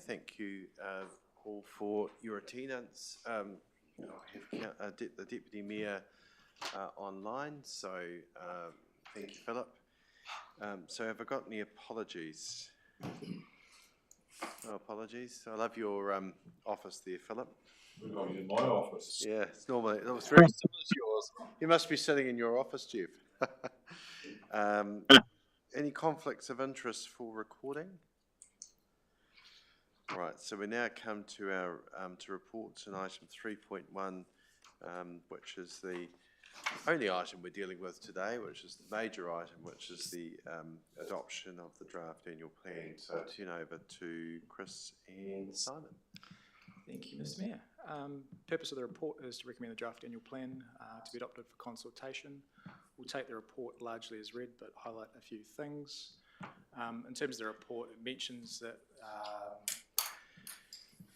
thank you all for your attendance. I have the Deputy Mayor online, so thank you, Philip. So have I got any apologies? No apologies. I love your office there, Philip. We're going in my office. Yeah, it's normally, it was very similar to yours. You must be sitting in your office, Jeff. Any conflicts of interest for recording? Right, so we now come to our to reports in item 3.1, which is the only item we're dealing with today, which is the major item, which is the adoption of the draft annual plan. So I'll turn over to Chris and Simon. Thank you, Mr. Mayor. Purpose of the report is to recommend the draft annual plan to be adopted for consultation. We'll take the report largely as read, but highlight a few things. In terms of the report, it mentions that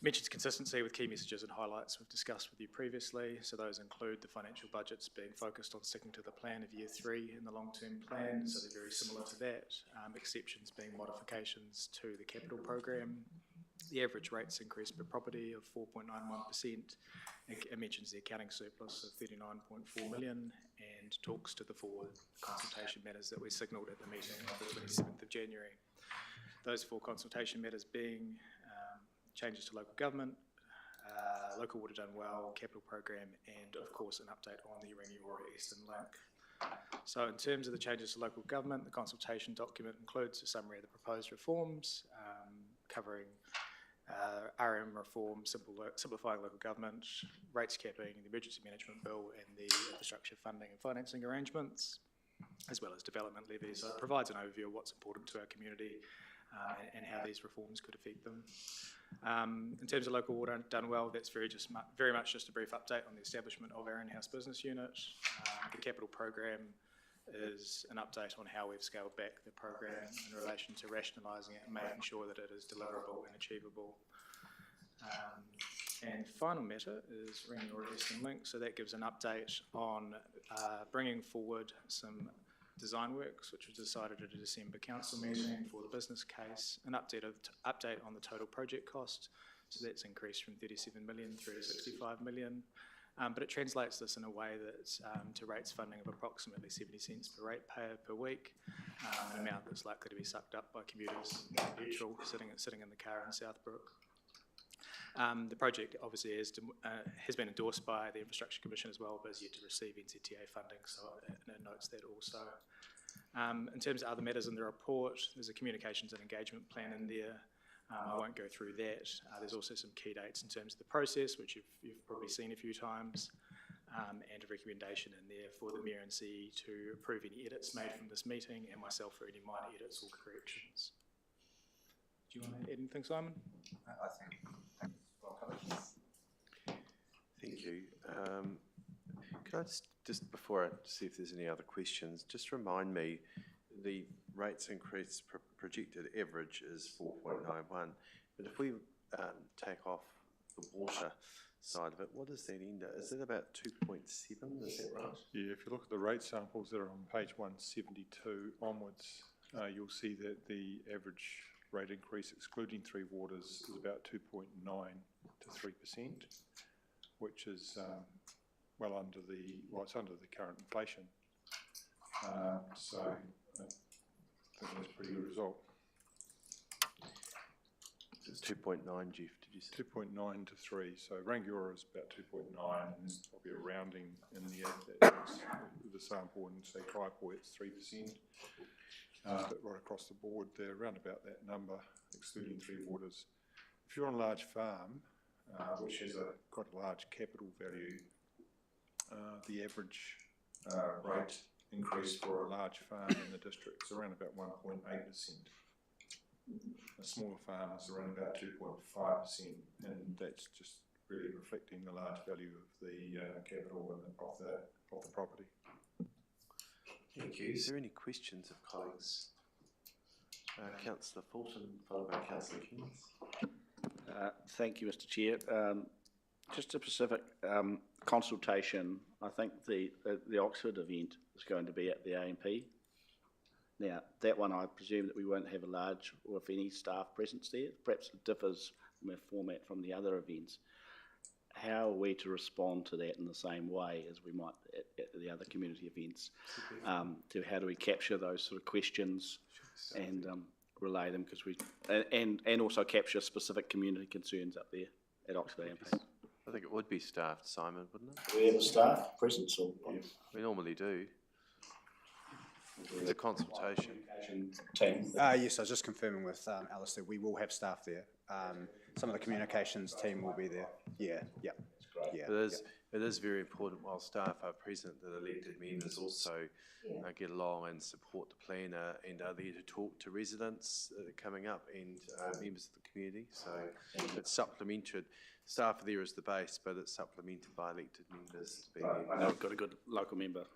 mentions consistency with key messages and highlights we've discussed with you previously. So those include the financial budgets being focused on sticking to the plan of year 3 in the long-term plan, so they're very similar to that. Exceptions being modifications to the capital program. The average rates increase per property of 4.91%. It mentions the accounting surplus of 39.4 million and talks to the 4 consultation matters that we signalled at the meeting of the 27th of January. Those 4 consultation matters being changes to local government, local water done well, capital program, and of course an update on the Rangiora Eastern Link. So in terms of the changes to local government, the consultation document includes a summary of the proposed reforms, covering RM reform, simplifying local government, rates capping, the emergency management bill, and the infrastructure funding and financing arrangements, as well as development levies. So it provides an overview of what's important to our community and how these reforms could affect them. In terms of local water done well, that's very much just a brief update on the establishment of our in-house business unit. The capital program is an update on how we've scaled back the program in relation to rationalising it and making sure that it is deliverable and achievable. And final matter is Rangiora Eastern Link, so that gives an update on bringing forward some design works, which was decided at a December council meeting for the business case, an update on the total project cost, so that's increased from 37 million through to 65 million. But it translates this in a way that's to rates funding of approximately 70 cents per ratepayer per week, an amount that's likely to be sucked up by commuters neutral sitting in the car in Southbrook. The project obviously has been endorsed by the Infrastructure Commission as well, but is yet to receive NZTA funding, so it notes that also. In terms of other matters in the report, there's a communications and engagement plan in there. I won't go through that. There's also some key dates in terms of the process, which you've probably seen a few times, and a recommendation in there for the Mayor and CE to approve any edits made from this meeting, and myself for any minor edits or corrections. Do you want to add anything, Simon? I think well covered. Thank you. Can I just before I see if there's any other questions, just remind me, the rates increase projected average is 4.91, but if we take off the water side of it, what does that end at? Is it about 2.7? Is that right? Yeah, if you look at the rate samples that are on page 172 onwards, you'll see that the average rate increase excluding 3 waters is about 2.9 to 3%, which is well under it's under the current inflation. So I think that's a pretty good result. It's 2.9, Jeff, did you say? 2.9 to 3, so Rangiora is about 2.9, and there's probably a rounding in the sample, and say Kaipoi it's 3%. But right across the board, they're around about that number, excluding 3 waters. If you're on a large farm, which has quite a large capital value, the average rate increase for a large farm in the district is around about 1.8%. A smaller farm is around about 2.5%, and that's just really reflecting the large value of the capital and of the property. Thank you. Is there any questions of colleagues? Councillor Fulton, followed by Councillor Keynes. Thank you, Mr. Chair. Just a specific consultation. I think the Oxford event is going to be at the AMP. Now, that one, I presume that we won't have a large, or if any, staff presence there. Perhaps it differs from our format from the other events. How are we to respond to that in the same way as we might at the other community events? To how do we capture those sort of questions and relay them, because and also capture specific community concerns up there at Oxford Impact? I think it would be staffed, Simon, wouldn't it? Do we have a staff presence or? We normally do. The consultation. Team. Yes, I was just confirming with Alistair, we will have staff there. Some of the communications team will be there. Yeah. It is very important while staff are present that elected members also get along and support the planner and are there to talk to residents that are coming up and members of the community. So it's supplemented. Staff are there as the base, but it's supplemented by elected members. I know we've got a good local member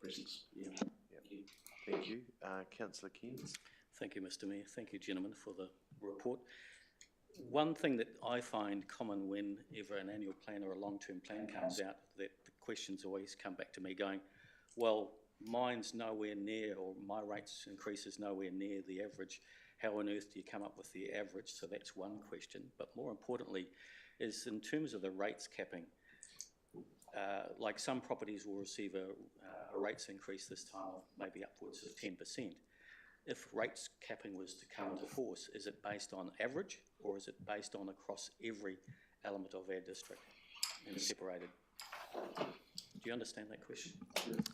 presence. Yeah. Thank you. Councillor Cairns. Thank you, Mr Mayor. Thank you, gentlemen, for the report. One thing that I find common whenever an annual plan or a long-term plan comes out, that the questions always come back to me going, well, mine's nowhere near, or my rates increase is nowhere near the average. How on earth do you come up with the average? So that's one question. But more importantly is in terms of the rates capping, like some properties will receive a rates increase this time of maybe upwards of 10%. If rates capping was to come into force, is it based on average or is it based on across every element of our district and separated? Do you understand that question?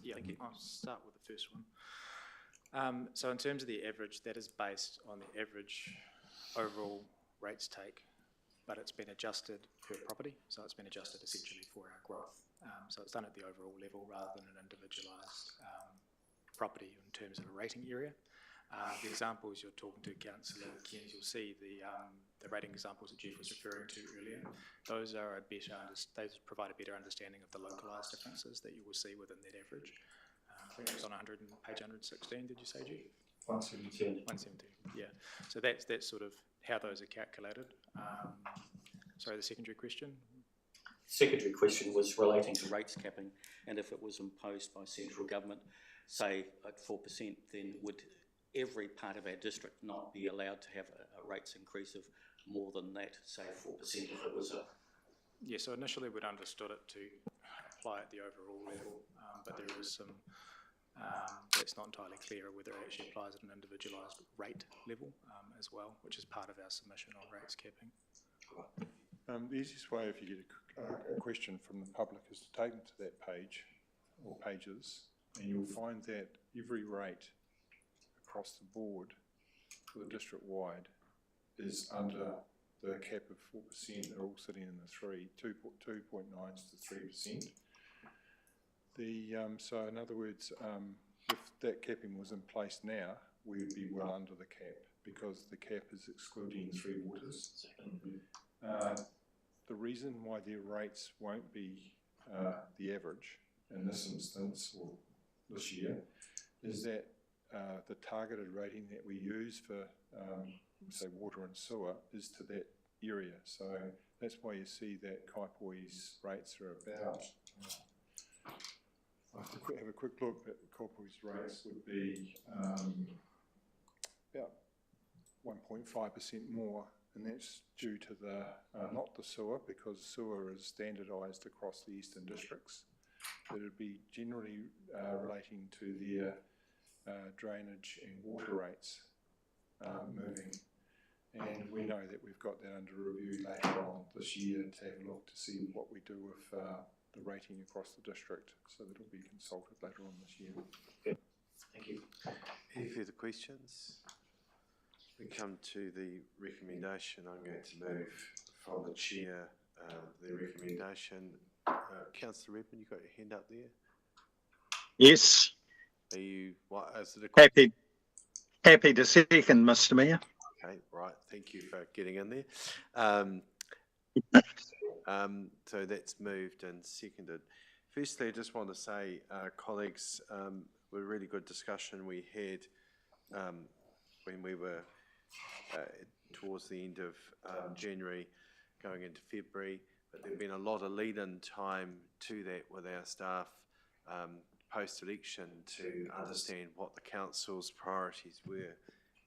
Yeah, I'll start with the first one. So in terms of the average, that is based on the average overall rates take, but it's been adjusted per property, so it's been adjusted essentially for our growth. So it's done at the overall level rather than an individualised property in terms of a rating area. The examples you're talking to, Councillor Cairns, you'll see the rating examples that Jeff was referring to earlier. Those are they provide a better understanding of the localised differences that you will see within that average. I think it was on page 116, did you say, Jeff? 117. 117, yeah. So that's sort of how those are calculated. Sorry, the secondary question? Secondary question was relating to rates capping, and if it was imposed by central government, say at 4%, then would every part of our district not be allowed to have a rates increase of more than that, say 4% if it was a... Yeah, so initially we'd understood it to apply at the overall level, but there is some, it's not entirely clear whether it actually applies at an individualised rate level as well, which is part of our submission on rates capping. The easiest way, if you get a question from the public, is to take them to that page or pages, and you'll find that every rate across the board for the district wide is under the cap of 4%. They're all sitting in the 2.9s to 3%. So in other words, if that capping was in place now, we would be well under the cap because the cap is excluding three waters. The reason why their rates won't be the average in this instance or this year is that the targeted rating that we use for, say, water and sewer is to that area. So that's why you see that Kaipoi's rates are about, I'll have to have a quick look, but Kaipoi's rates would be about 1.5% more, and that's due to the, not the sewer, because sewer is standardised across the eastern districts, but it would be generally relating to their drainage and water rates moving. And we know that we've got that under review later on this year to have a look to see what we do with the rating across the district. So that'll be consulted later on this year. Good. Thank you. Any further questions? We come to the recommendation. I'm going to move from the chair the recommendation. Councillor Redmond, you've got your hand up there. Yes. Are you, what, is it a Happy to second, Mr. Mayor. Okay, right, thank you for getting in there. So that's moved and seconded. Firstly, I just want to say, colleagues, a really good discussion we had when we were towards the end of January, going into February, but there's been a lot of lead-in time to that with our staff, post-election to understand what the council's priorities were.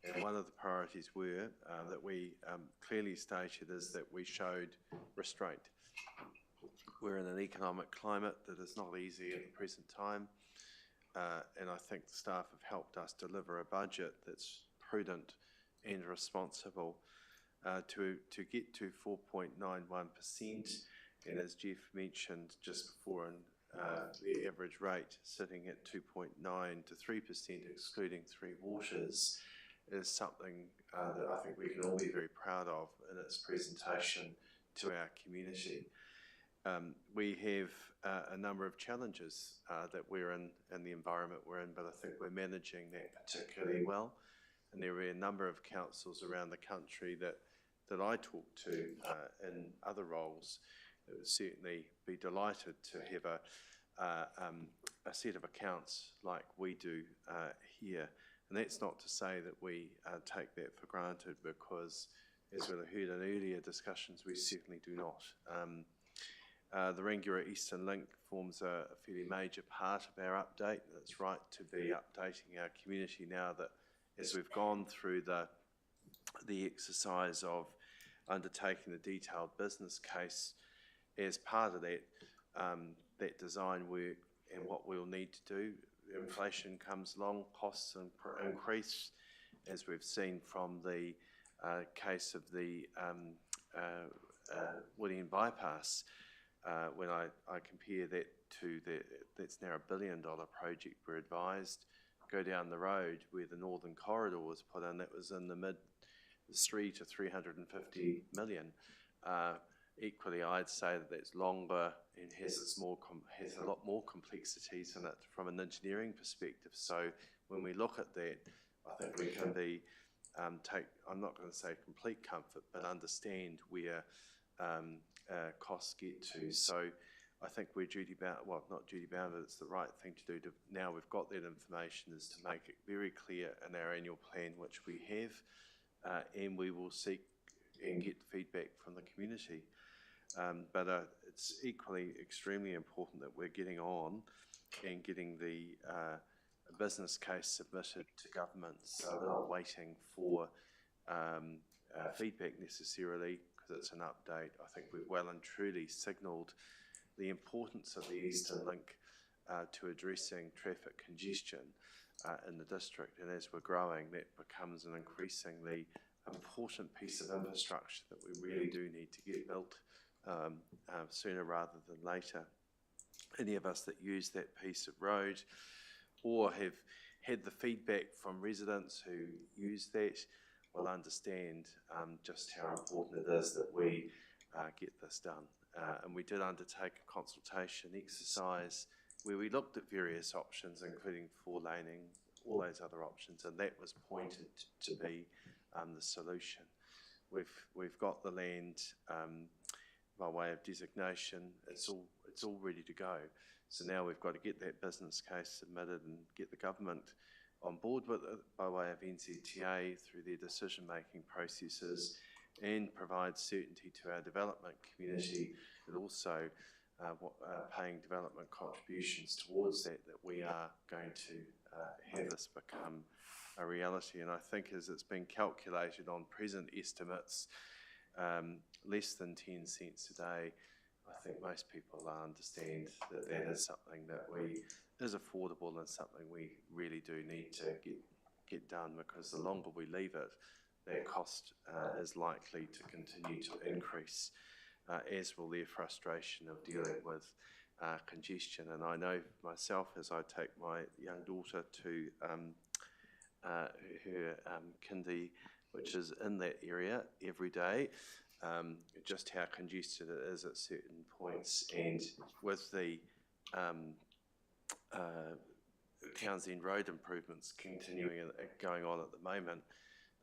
And one of the priorities were that we clearly stated is that we showed restraint. We're in an economic climate that is not easy at the present time, and I think the staff have helped us deliver a budget that's prudent and responsible to get to 4.91%, and as Jeff mentioned just before, the average rate sitting at 2.9 to 3%, excluding Three Waters, is something that I think we can all be very proud of in its presentation to our community. We have a number of challenges that we're in the environment we're in, but I think we're managing that particularly well. And there are a number of councils around the country that I talk to in other roles that would certainly be delighted to have a set of accounts like we do here. And that's not to say that we take that for granted, because as we heard in earlier discussions, we certainly do not. The Rangiora Eastern Link forms a fairly major part of our update. It's right to be updating our community now that as we've gone through the exercise of undertaking the detailed business case, as part of that, that design work and what we'll need to do, inflation comes along, costs increase, as we've seen from the case of the William bypass. When I compare that to that's now $1 billion project, we're advised, go down the road where the Northern Corridor was put in, that was in the mid 3 to 350 million. Equally, I'd say that that's longer and has a lot more complexities in it from an engineering perspective. So when we look at that, I think we can be I'm not going to say complete comfort, but understand where costs get to. So I think we're duty bound, well, not duty bound, but it's the right thing to do. Now we've got that information, is to make it very clear in our annual plan, which we have, and we will seek and get feedback from the community. But it's equally extremely important that we're getting on and getting the business case submitted to government, so they're not waiting for feedback necessarily, because it's an update. I think we've well and truly signalled the importance of the Eastern Link to addressing traffic congestion in the district, and as we're growing, that becomes an increasingly important piece of infrastructure that we really do need to get built sooner rather than later. Any of us that use that piece of road or have had the feedback from residents who use that will understand just how important it is that we get this done. And we did undertake a consultation exercise where we looked at various options, including four-laning, all those other options, and that was pointed to be the solution. We've got the land by way of designation. It's all ready to go. So now we've got to get that business case submitted and get the government on board with it by way of NZTA through their decision-making processes, and provide certainty to our development community, but also paying development contributions towards that we are going to have this become a reality. And I think as it's been calculated on present estimates, less than 10 cents a day, I think most people understand that that is something that is affordable and something we really do need to get done, because the longer we leave it, that cost is likely to continue to increase, as will their frustration of dealing with congestion. And I know myself, as I take my young daughter to her kindy, which is in that area every day, just how congested it is at certain points. And with the Townsend Road improvements continuing and going on at the moment,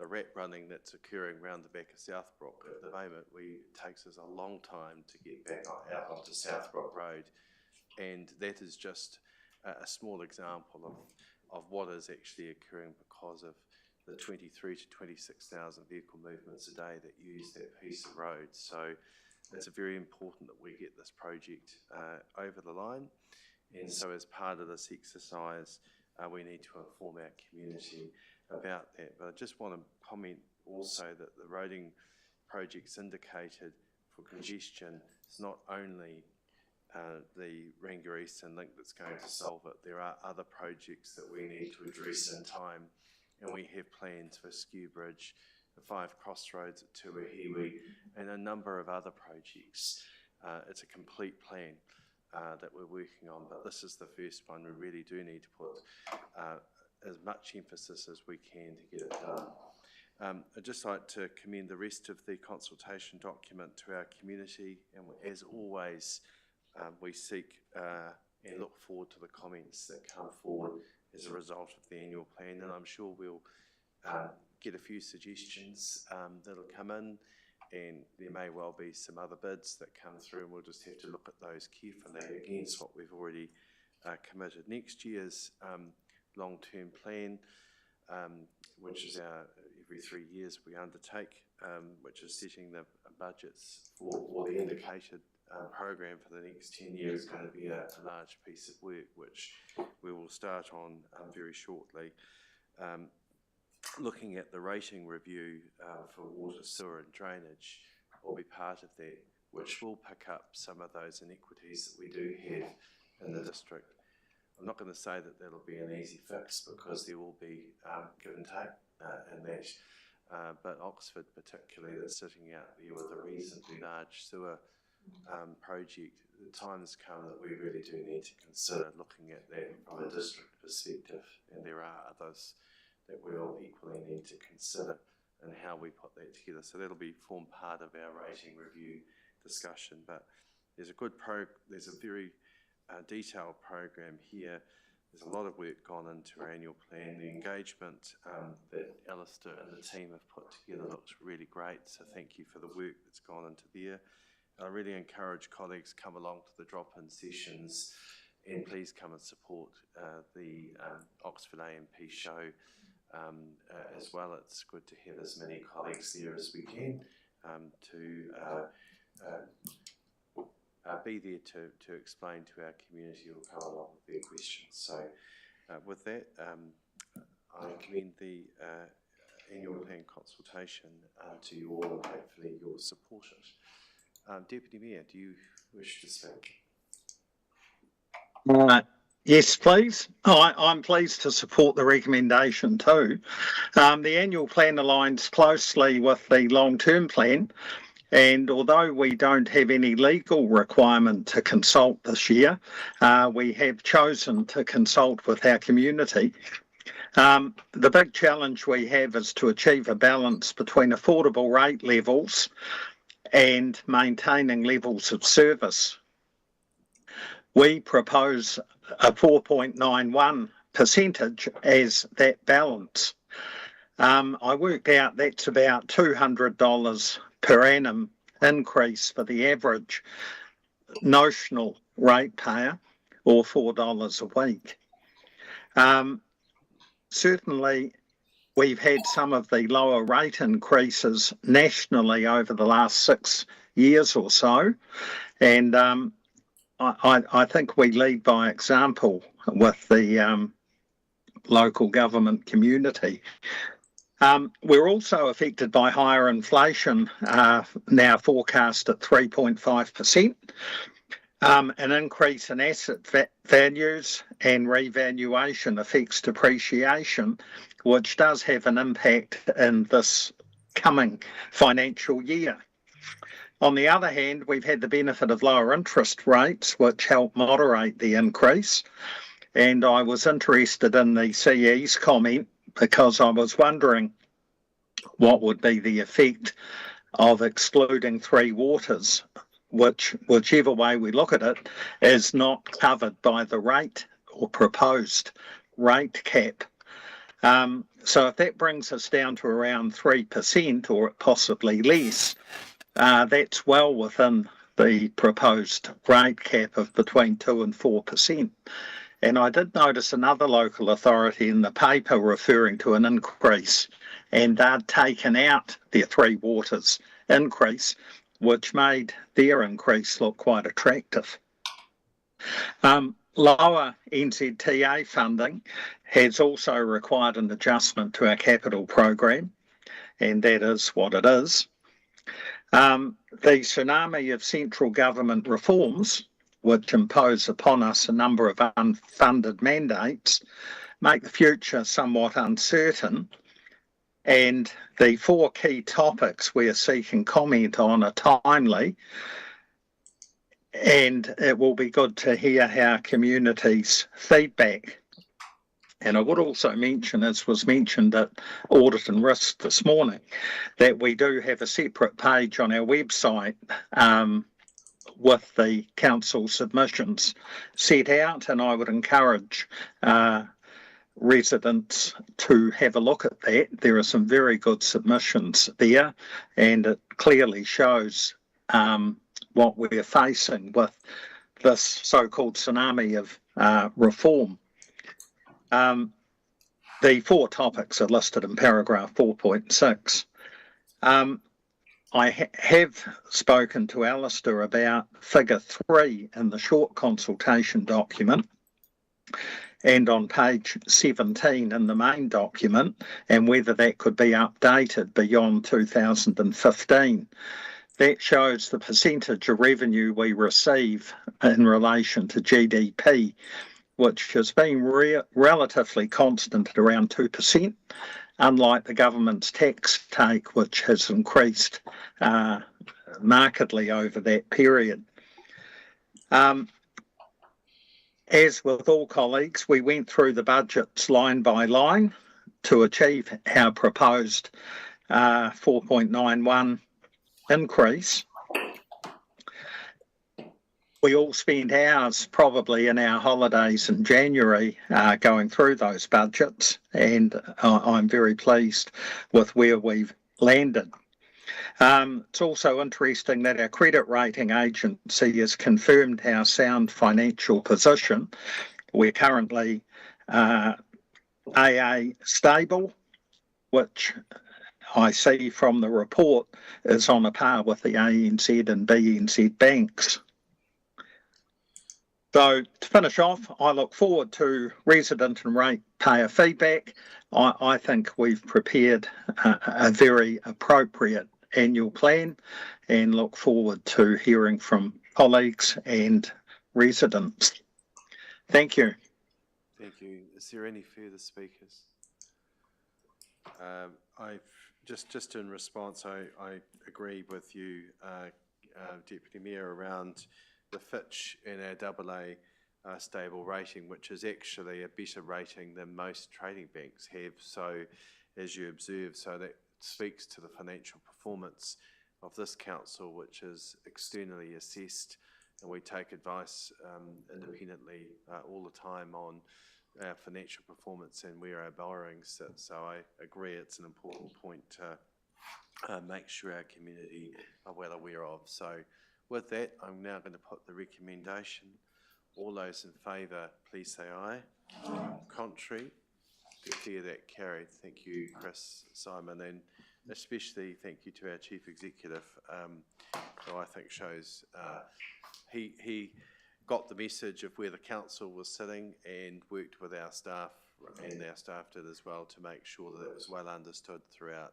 the rat running that's occurring around the back of Southbrook at the moment, it takes us a long time to get back out onto Southbrook Road, and that is just a small example of what is actually occurring because of the 23 to 26,000 vehicle movements a day that use that piece of road. So it's very important that we get this project over the line, And so as part of this exercise, we need to inform our community about that. But I just want to comment also that the roading projects indicated for congestion, it's not only the Rangiora Eastern Link that's going to solve it. There are other projects that we need to address in time, and we have plans for Skew Bridge, the 5 crossroads at Tuahiwi, and a number of other projects. It's a complete plan that we're working on, but this is the first one. We really do need to put as much emphasis as we can to get it done. I'd just like to commend the rest of the consultation document to our community, and as always, we seek and look forward to the comments that come forward as a result of the annual plan, and I'm sure we'll get a few suggestions that'll come in, and there may well be some other bids that come through, and we'll just have to look at those carefully against what we've already committed. Next year's long-term plan, which is every 3 years we undertake, which is setting the budgets for the indicated program for the next 10 years, is going to be a large piece of work, which we will start on very shortly. Looking at the rating review for water, sewer and drainage will be part of that, which will pick up some of those inequities that we do have in the district. I'm not going to say that that'll be an easy fix, because there will be give and take in that, but Oxford particularly, that's sitting out there with a reasonably large sewer project, the time has come that we really do need to consider looking at that from a district perspective, and there are others that we'll equally need to consider in how we put that together. So that'll form part of our rating review discussion. But there's a very detailed program here. There's a lot of work gone into our annual plan. The engagement that Alistair and the team have put together looks really great. So thank you for the work that's gone into there. I really encourage colleagues to come along to the drop-in sessions, and please come and support the Oxford AMP show as well. It's good to have as many colleagues there as we can to be there to explain to our community or come along with their questions. So with that, I commend the annual plan consultation to you all, and hopefully you'll support it. Deputy Mayor, do you wish to speak? Yes, please. I'm pleased to support the recommendation too. The annual plan aligns closely with the long-term plan, and although we don't have any legal requirement to consult this year, we have chosen to consult with our community. The big challenge we have is to achieve a balance between affordable rate levels and maintaining levels of service. We propose a 4.91 percentage as that balance. I worked out that's about $200 per annum increase for the average notional ratepayer, or $4 a week. Certainly, we've had some of the lower rate increases nationally over the last 6 years or so, and I think we lead by example with the local government community. We're also affected by higher inflation, now forecast at 3.5%, an increase in asset values and revaluation affects depreciation, which does have an impact in this coming financial year. On the other hand, we've had the benefit of lower interest rates, which help moderate the increase. And I was interested in the CE's comment because I was wondering what would be the effect of excluding Three Waters, which, whichever way we look at it, is not covered by the rate or proposed rate cap. So if that brings us down to around 3% or possibly less, that's well within the proposed rate cap of between 2 and 4%. And I did notice another local authority in the paper referring to an increase, and they'd taken out their Three Waters increase, which made their increase look quite attractive. lower NZTA funding has also required an adjustment to our capital program, and that is what it is. The tsunami of central government reforms, which impose upon us a number of unfunded mandates, make the future somewhat uncertain. And the 4 key topics we are seeking comment on are timely, and it will be good to hear our community's feedback. And I would also mention, as was mentioned at Audit and Risk this morning, that we do have a separate page on our website with the council submissions set out, and I would encourage residents to have a look at that. There are some very good submissions there, and it clearly shows what we're facing with this so-called tsunami of reform. The 4 topics are listed in paragraph 4.6. I have spoken to Alistair about figure 3 in the short consultation document and on page 17 in the main document, and whether that could be updated beyond 2015. That shows the percentage of revenue we receive in relation to GDP, which has been relatively constant at around 2%, unlike the government's tax take, which has increased markedly over that period. As with all colleagues, we went through the budgets line by line to achieve our proposed 4.91 increase. We all spent hours probably in our holidays in January going through those budgets, and I'm very pleased with where we've landed. It's also interesting that our credit rating agency has confirmed our sound financial position. We're currently AA stable, which I see from the report is on a par with the ANZ and BNZ banks. So to finish off, I look forward to resident and ratepayer feedback. I think we've prepared a very appropriate annual plan and look forward to hearing from colleagues and residents. Thank you. Thank you. Is there any further speakers? Just in response, I agree with you, Deputy Mayor, around the Fitch and our AA stable rating, which is actually a better rating than most trading banks have. So, as you observe, so that speaks to the financial performance of this council, which is externally assessed, and we take advice independently all the time on our financial performance and where our borrowings sit. So I agree it's an important point to make sure our community are well aware of. So with that, I'm now going to put the recommendation. All those in favour, please say aye. Contrary, declare that carried. Thank you, Chris, Simon, and especially thank you to our Chief Executive, who I think shows he got the message of where the council was sitting and worked with our staff, and our staff did as well, to make sure that it was well understood throughout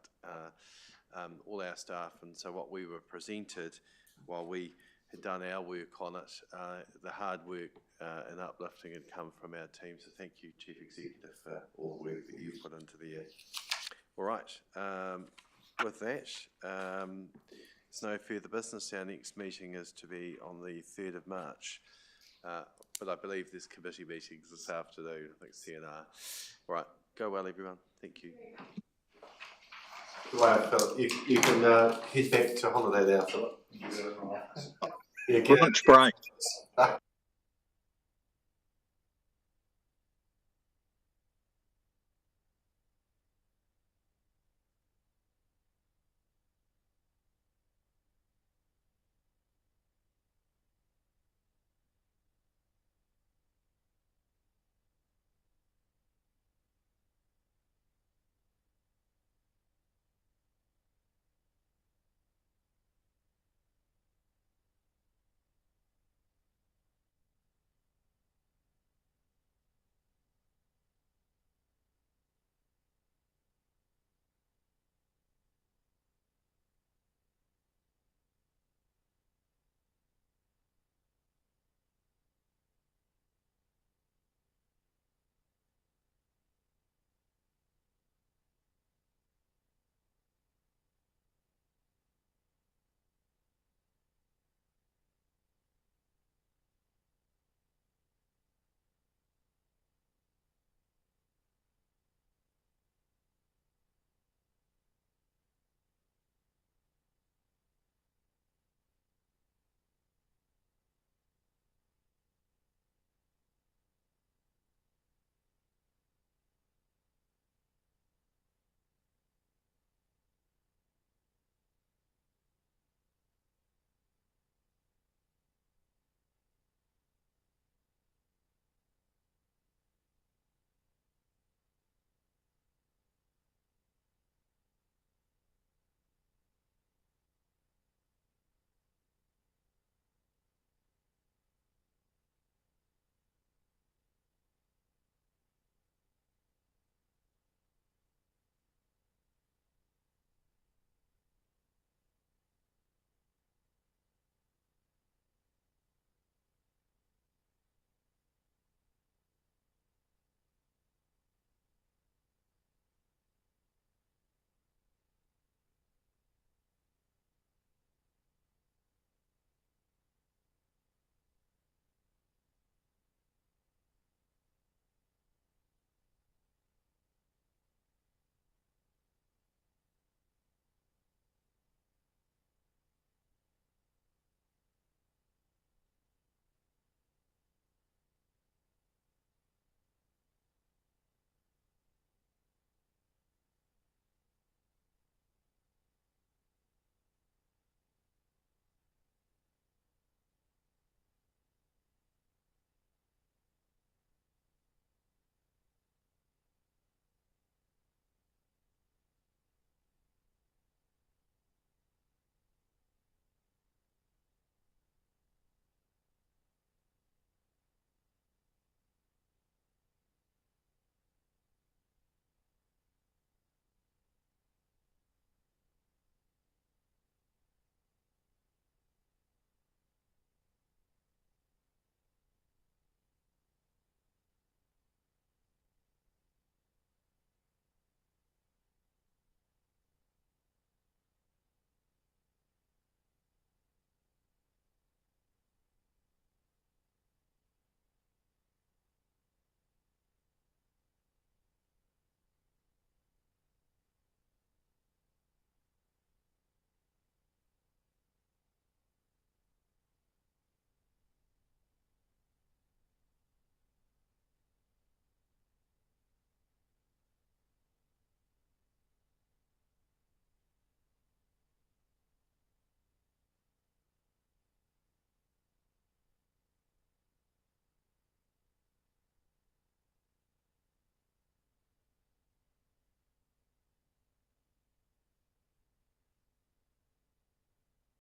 all our staff. And so what we were presented, while we had done our work on it, the hard work and uplifting had come from our team. So thank you, Chief Executive, for all the work that you've put into there. All right, with that, there's no further business. Our next meeting is to be on the 3rd of March. But I believe there's committee meetings this afternoon, I think CNR. All right, go well, everyone. Thank you. Right, Philip, you can head back to holiday now, Philip. Yeah, Lunch break.